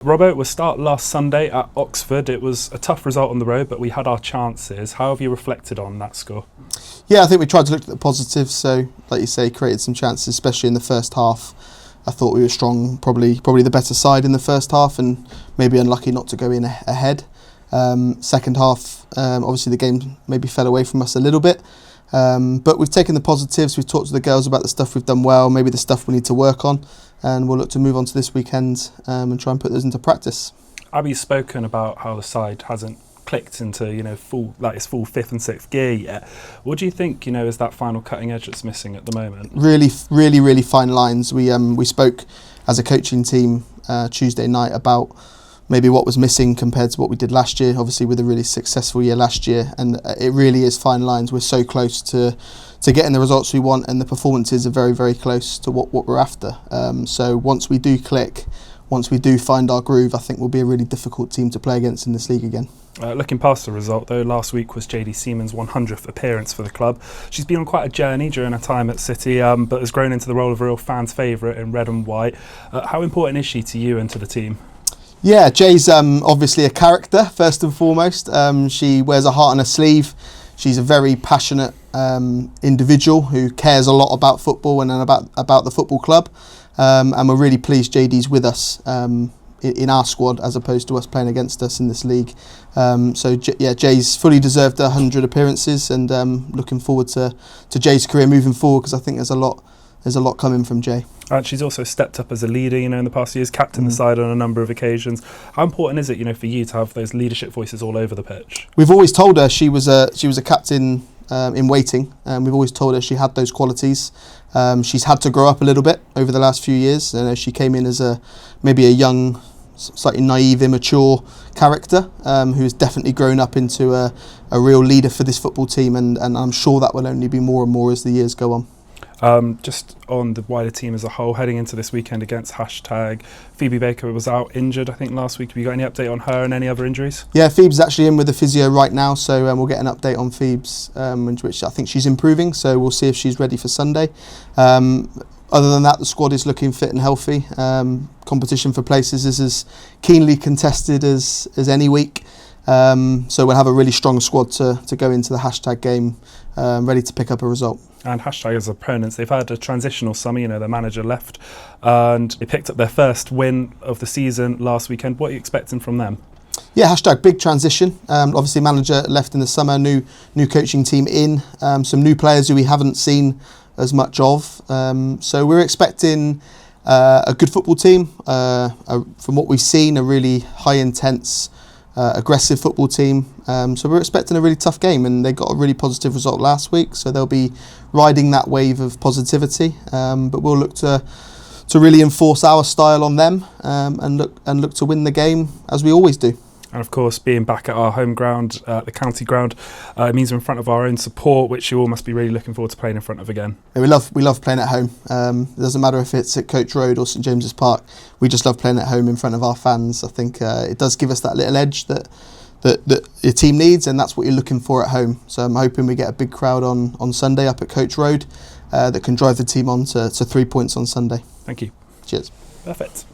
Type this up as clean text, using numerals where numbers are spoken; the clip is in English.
Robbo, we'll start last Sunday at Oxford. It was a tough result on the road, but we had our chances. How have you reflected on that score? Yeah, I think we tried to look at the positives. So, like you say, created some chances, especially in the first half. I thought we were strong, probably the better side in the first half, and maybe unlucky not to go in ahead. Second half, obviously the game maybe fell away from us a little bit. But we've taken the positives. We've talked to the girls about the stuff we've done well, maybe the stuff we need to work on, and we'll look to move on to this weekend and try and put those into practice. Abby's spoken about how the side hasn't clicked into its full fifth and sixth gear yet. What do you think is that final cutting edge that's missing at the moment? Really fine lines. We spoke as a coaching team Tuesday night about maybe what was missing compared to what we did last year, obviously with a really successful year last year, and it really is fine lines. We're so close to getting the results we want, and the performances are very close to what we're after. So once we do click, once we do find our groove, I think we'll be a really difficult team to play against in this league again. Looking past the result though, last week was Jaydee Seaman's 100th appearance for the club. She's been on quite a journey during her time at City, but has grown into the role of a real fans' favourite in red and white. How important is she to you and to the team? Yeah, Jay's obviously a character, first and foremost. She wears her heart on her sleeve. She's a very passionate individual who cares a lot about football and about the football club. And we're really pleased Jaydee's with us in our squad as opposed to us playing against us in this league. Jay's fully deserved 100 appearances, and looking forward to Jay's career moving forward, because I think there's a lot coming from Jay. She's also stepped up as a leader, in the past years, captained the side on a number of occasions. How important is it, for you to have those leadership voices all over the pitch? We've always told her she was a captain in waiting, and we've always told her she had those qualities. She's had to grow up a little bit over the last few years. She came in as maybe a young, slightly naive, immature character who has definitely grown up into a real leader for this football team, and I'm sure that will only be more and more as the years go on. Just on the wider team as a whole, heading into this weekend against #, Phoebe Baker was out injured, I think, last week. Have you got any update on her and any other injuries? Yeah, Phoebe's actually in with the physio right now, so we'll get an update on Phoebe's, which I think she's improving, so we'll see if she's ready for Sunday. Other than that, the squad is looking fit and healthy. Competition for places is as keenly contested as any week. So we'll have a really strong squad to go into the # game ready to pick up a result. And # as opponents, they've had a transitional summer. Their manager left and they picked up their first win of the season last weekend. What are you expecting from them? Yeah, # big transition. Obviously manager left in the summer, new coaching team in, some new players who we haven't seen as much of. So we're expecting a good football team. From what we've seen, a really high intense, aggressive football team. So we're expecting a really tough game, and they got a really positive result last week, so they'll be riding that wave of positivity. But we'll look to really enforce our style on them, and look to win the game as we always do. And of course, being back at our home ground, the county ground, it means we're in front of our own support, which you all must be really looking forward to playing in front of again. Yeah, we love playing at home. It doesn't matter if it's at Coach Road or St James's Park. We just love playing at home in front of our fans. I think it does give us that little edge that your team needs, and that's what you're looking for at home. So I'm hoping we get a big crowd on Sunday up at Coach Road that can drive the team on to 3 points on Sunday. Thank you. Cheers. Perfect.